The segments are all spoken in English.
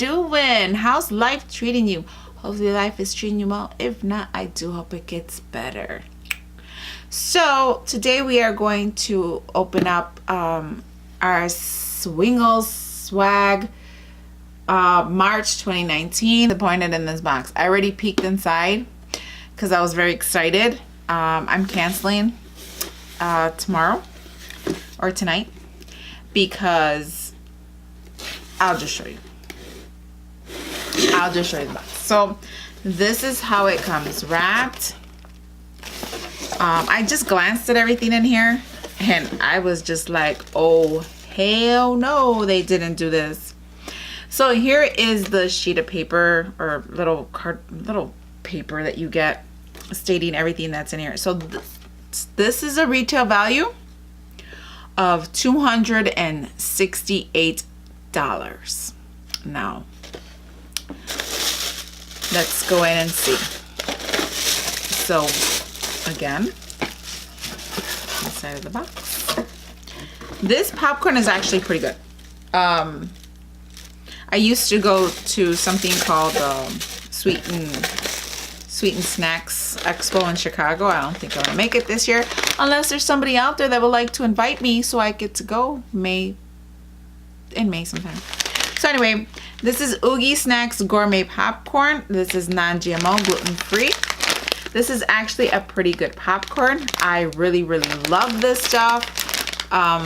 doing? How's life treating you? Hopefully life is treating you well. If not, I do hope it gets better. So today we are going to open up our SinglesSwag March 2019. Disappointed in this box. I already peeked inside because I was very excited. I'm canceling tomorrow or tonight because I'll just show you. I'll just show you the box. So this is how it comes wrapped. I just glanced at everything in here and I was just like, oh hell no, they didn't do this. So here is the sheet of paper or little paper that you get stating everything that's in here. So this is a retail value of $268. Now let's go in and see. So again, inside of the box, this popcorn is actually pretty good. I used to go to something called Sweet and Snacks Expo in Chicago. I don't think I'm gonna make it this year unless there's somebody out there that would like to invite me so I get to go in May sometime. So anyway, this is Oogie Snacks Gourmet Popcorn. This is non-GMO, gluten-free. This is actually a pretty good popcorn. I really love this stuff. I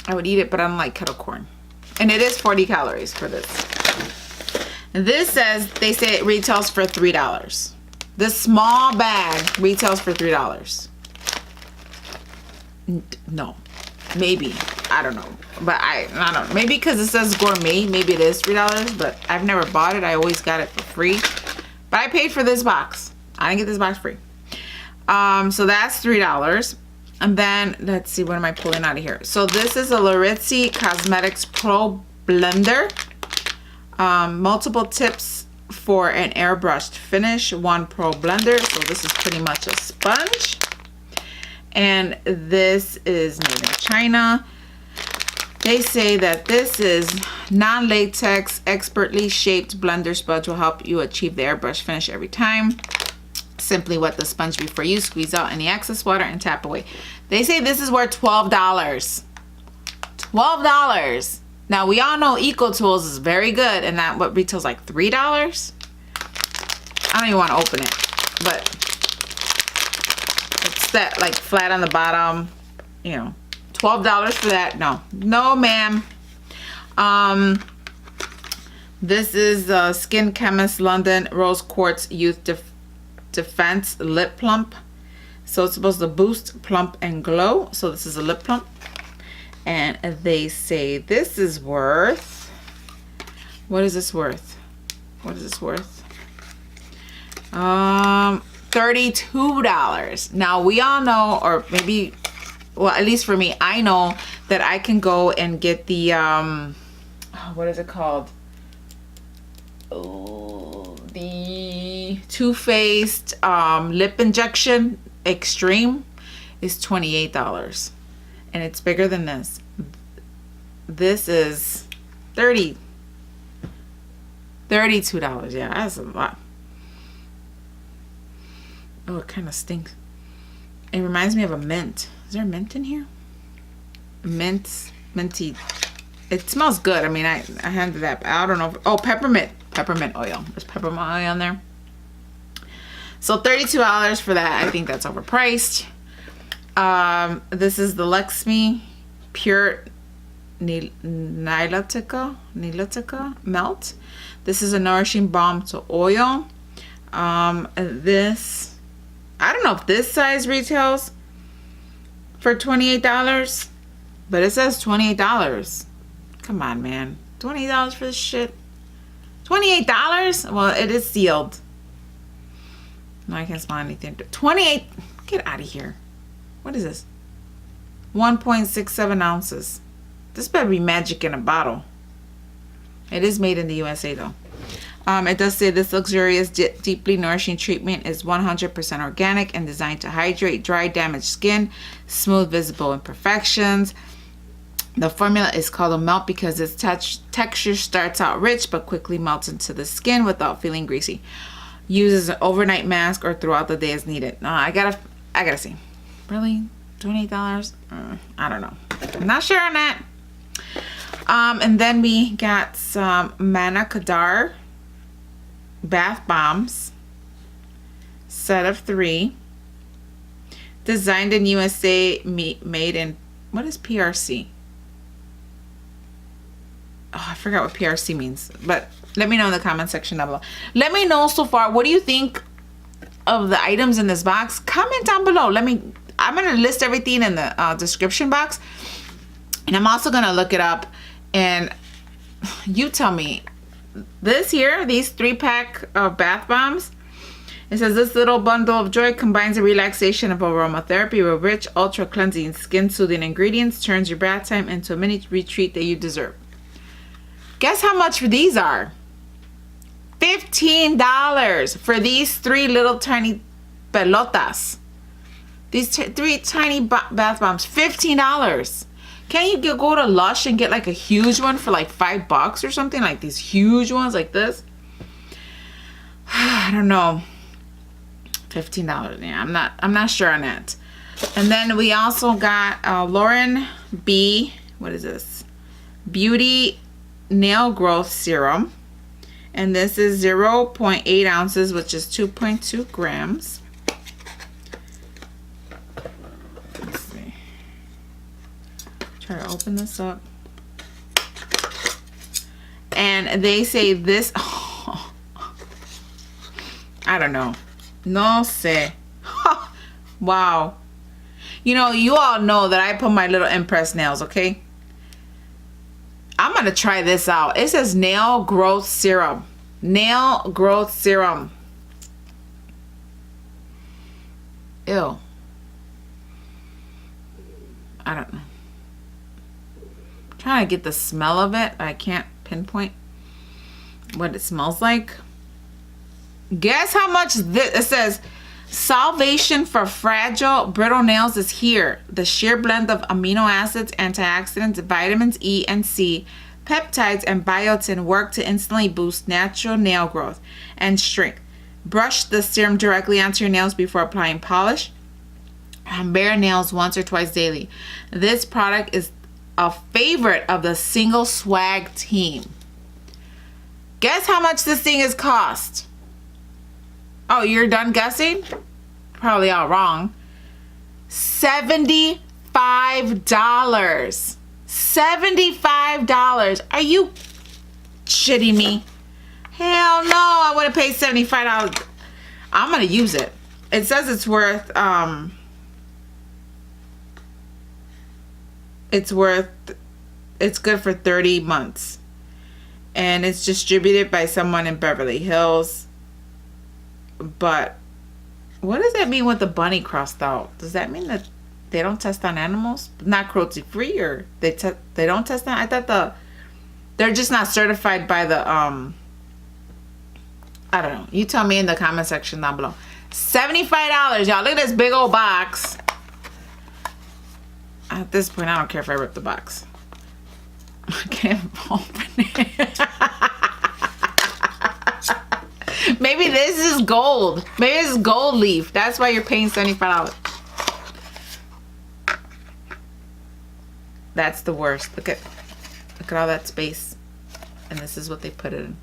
would eat it, but I don't like kettle corn. And it is 40 calories for this. This says, they say it retails for $3. This small bag retails for $3. No, maybe, I don't know. But I don't know, maybe because it says gourmet, maybe it is $3, but I've never bought it. I always got it for free. But I paid for this box. I didn't get this box free. So that's $3. And then, let's see, what am I pulling out of here? So this is a Laterz Cosmetics Pro Blender. Multiple tips for an airbrushed finish. One Pro Blender. So this is pretty much a sponge. And this is made in China. They say that this is non-latex, expertly shaped blender sponge will help you achieve the airbrush finish every time. Simply wet the sponge before you squeeze out any excess water and tap away. They say this is worth $12. $12. Now we all know EcoTools is very good and that what retails like $3. I don't even want to open it, but it's that like flat on the bottom, you know. $12 for that? No ma'am. This is Skin Chemist London Rose Quartz Youth Defense Lip Plump. So it's supposed to boost, plump, and glow. So this is a lip plump. And they say this is worth, what is this worth? What is this worth? $32. Now we all know, or maybe, well, at least for me, I know that I can go and get the, what is it called? Oh, the Too Faced Lip Injection Extreme is $28. And it's bigger than this. This is $32. Yeah, that's a lot. Oh, it kind of stinks. It reminds me of a mint. Is there mint in here? Minty. It smells good. I mean, I handed that. I don't know. Oh, peppermint oil. There's peppermint oil on there. So $32 for that. I think that's overpriced. This is the Lexmi Pure Nilotica Melt. This is a nourishing balm to oil. This, I don't know if this size retails for $28, but it says $28. Come on, man. $28 for this shit? $28? Well, it is sealed. No, I can't smell anything. 28. Get out of here. What is this? 1.67 ounces. This better be magic in a bottle. It is made in the USA though. It does say this luxurious, deeply nourishing treatment is 100% organic and designed to hydrate dry, damaged skin, smooth visible imperfections. The formula is called a melt because its texture starts out rich but quickly melts into the skin without feeling greasy. Use as an overnight mask or throughout the day as needed. I gotta see. Really? $28? I don't know. I'm not sure on that. And then we got some Manakadar bath bombs. Set of 3. Designed in USA, made in, what is PRC? Oh, I forgot what PRC means, but let me know in the comment section down below. Let me know so far, what do you think of the items in this box? Comment down below. I'm going to list everything in the description box, and I'm also going to look it up, and you tell me. This here, these 3-pack of bath bombs, it says this little bundle of joy combines the relaxation of aromatherapy with rich, ultra cleansing, skin soothing ingredients, turns your bath time into a mini retreat that you deserve. Guess how much these are? $15 for these 3 little tiny pelotas. These 3 tiny bath bombs, $15. Can't you go to Lush and get like a huge one for like $5 or something? Like these huge ones like this? I don't know. $15. Yeah, I'm not sure on that. And then we also got Lauren B. What is this? Beauty Nail Growth Serum. And this is 0.8 ounces, which is 2.2 grams. Let's see. Try to open this up. And they say this. Oh, I don't know. No sé. Wow. You know, you all know that I put my little impressed nails, okay? I'm going to try this out. It says nail growth serum. Nail growth serum. Ew. I don't know. I'm trying to get the smell of it. I can't pinpoint what it smells like. Guess how much this, it says salvation for fragile brittle nails is here. The sheer blend of amino acids, antioxidants, vitamins E and C, peptides, and biotin work to instantly boost natural nail growth and strength. Brush the serum directly onto your nails before applying polish on bare nails once or twice daily. This product is a favorite of the SinglesSwag team. Guess how much this thing is cost? Oh, you're done guessing? Probably all wrong. $75. $75. Are you shitting me? Hell no, I would have paid $75. I'm gonna use it. It says it's worth it's good for 30 months. And it's distributed by someone in Beverly Hills. But what does that mean with the bunny crossed out? Does that mean that they don't test on animals? Not cruelty free, or they don't test on? I thought they're just not certified by the I don't know. You tell me in the comment section down below. $75, y'all. Look at this big old box. At this point, I don't care if I rip the box. I can't open it. Maybe this is gold. Maybe this is gold leaf. That's why you're paying $75. That's the worst. Look at all that space. And this is what they put it in.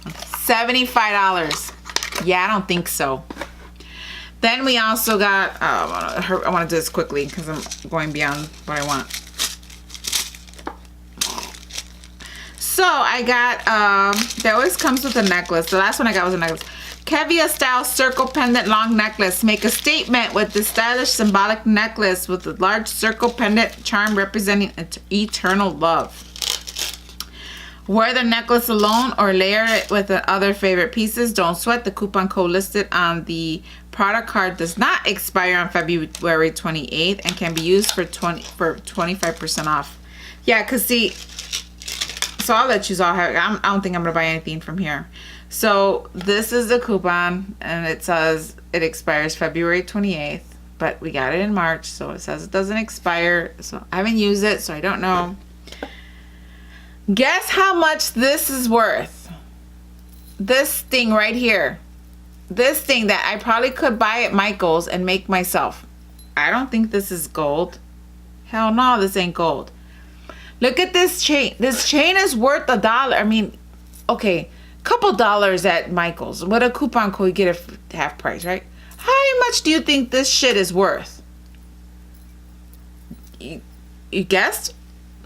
$75. Yeah, I don't think so. Then we also got, I want to do this quickly because I'm going beyond what I want. So I got, that always comes with a necklace. The last one I got was a necklace. Kevia style circle pendant long necklace. Make a statement with this stylish symbolic necklace with a large circle pendant charm representing eternal love. Wear the necklace alone or layer it with other favorite pieces. Don't sweat. The coupon code listed on the product card does not expire on February 28th and can be used for 25% off. Yeah, because see, so I'll let you all have it. I don't think I'm going to buy anything from here. So this is the coupon, and it says it expires February 28th. but we got it in March, so it says it doesn't expire. So I haven't used it, so I don't know. Guess how much this is worth? This thing right here. This thing that I probably could buy at Michael's and make myself. I don't think this is gold. Hell no, this ain't gold. Look at this chain. This chain is worth $1. I mean, okay, couple dollars at Michael's. With a coupon code, you get it half price, right? How much do you think this shit is worth? You guessed?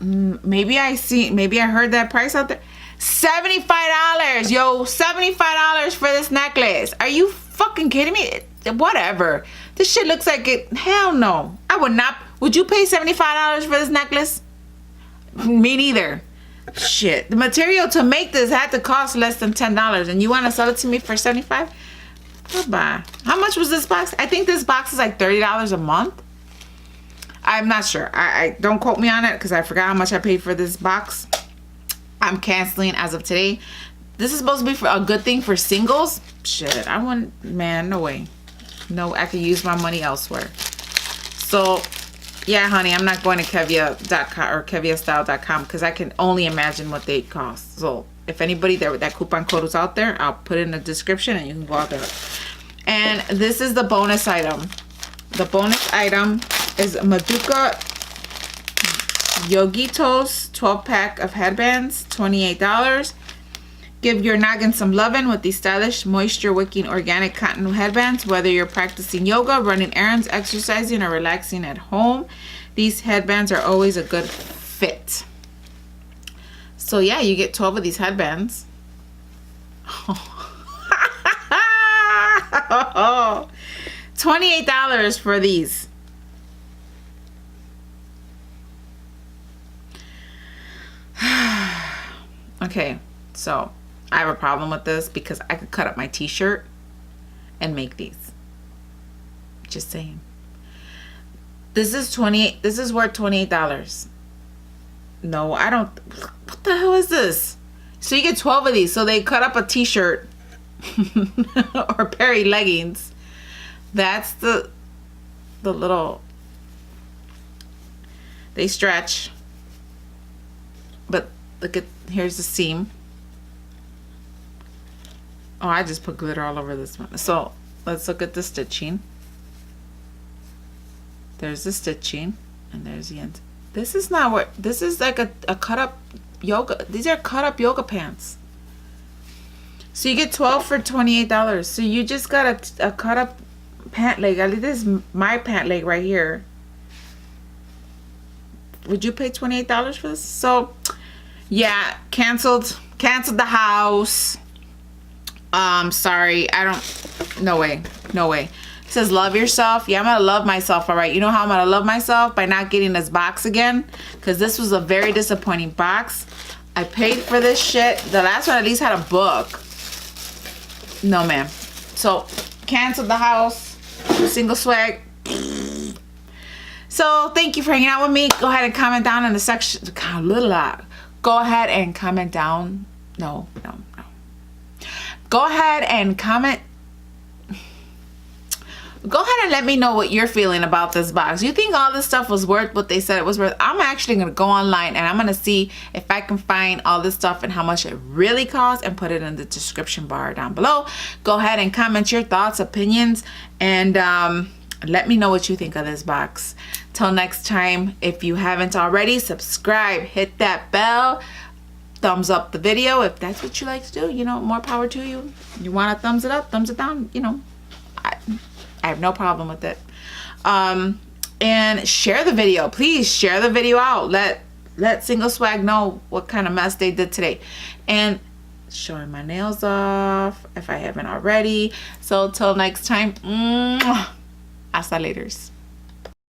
Maybe I heard that price out there. $75, yo, $75 for this necklace. Are you fucking kidding me? Whatever. This shit looks like it. Hell no. I would not. Would you pay $75 for this necklace? Me neither. Shit. The material to make this had to cost less than $10, and you want to sell it to me for $75? Goodbye. How much was this box? I think this box is like $30 a month. I'm not sure. I don't quote me on it because I forgot how much I paid for this box. I'm canceling as of today. This is supposed to be for a good thing for singles. Shit, I want, man, no way. No, I could use my money elsewhere. So, yeah, honey, I'm not going to Kevia.com or KeviaStyle.com because I can only imagine what they cost. So, if anybody there with that coupon code is out there, I'll put it in the description and you can go out there. And this is the bonus item. The bonus item is Maduka Yogitos 12-pack of headbands, $28. Give your noggin some lovin' with these stylish, moisture-wicking organic cotton headbands. Whether you're practicing yoga, running errands, exercising, or relaxing at home, these headbands are always a good fit. So yeah, you get 12 of these headbands. $28 for these. Okay, so I have a problem with this because I could cut up my t-shirt and make these. Just saying. This is worth $28. No, I don't. What the hell is this? So you get 12 of these. So they cut up a t-shirt or Perry leggings. That's the little, they stretch. But look at, here's the seam. Oh, I just put glitter all over this one. So let's look at the stitching. There's the stitching and there's the end. This is not what, this is like a cut up yoga. These are cut up yoga pants. So you get 12 for $28. So you just got a cut up pant leg. This is my pant leg right here. Would you pay $28 for this? So yeah, canceled the house. Sorry, no way. It says love yourself. Yeah, I'm gonna love myself. All right, you know how I'm gonna love myself? By not getting this box again, because this was a very disappointing box. I paid for this shit. The last one at least had a book. No, ma'am. So canceled the house. SinglesSwag. So thank you for hanging out with me. Go ahead and comment down in the section. Go ahead and comment down. No. Go ahead and comment. Go ahead and let me know what you're feeling about this box. You think all this stuff was worth what they said it was worth? I'm actually going to go online and I'm going to see if I can find all this stuff and how much it really costs and put it in the description bar down below. Go ahead and comment your thoughts, opinions, and let me know what you think of this box. Till next time, if you haven't already, subscribe, hit that bell, thumbs up the video if that's what you like to do. You know, more power to you. You want to thumbs it up, thumbs it down, you know. I have no problem with it. And share the video. Please share the video out. Let SinglesSwag know what kind of mess they did today. And showing my nails off if I haven't already. So till next time, hasta Laterz.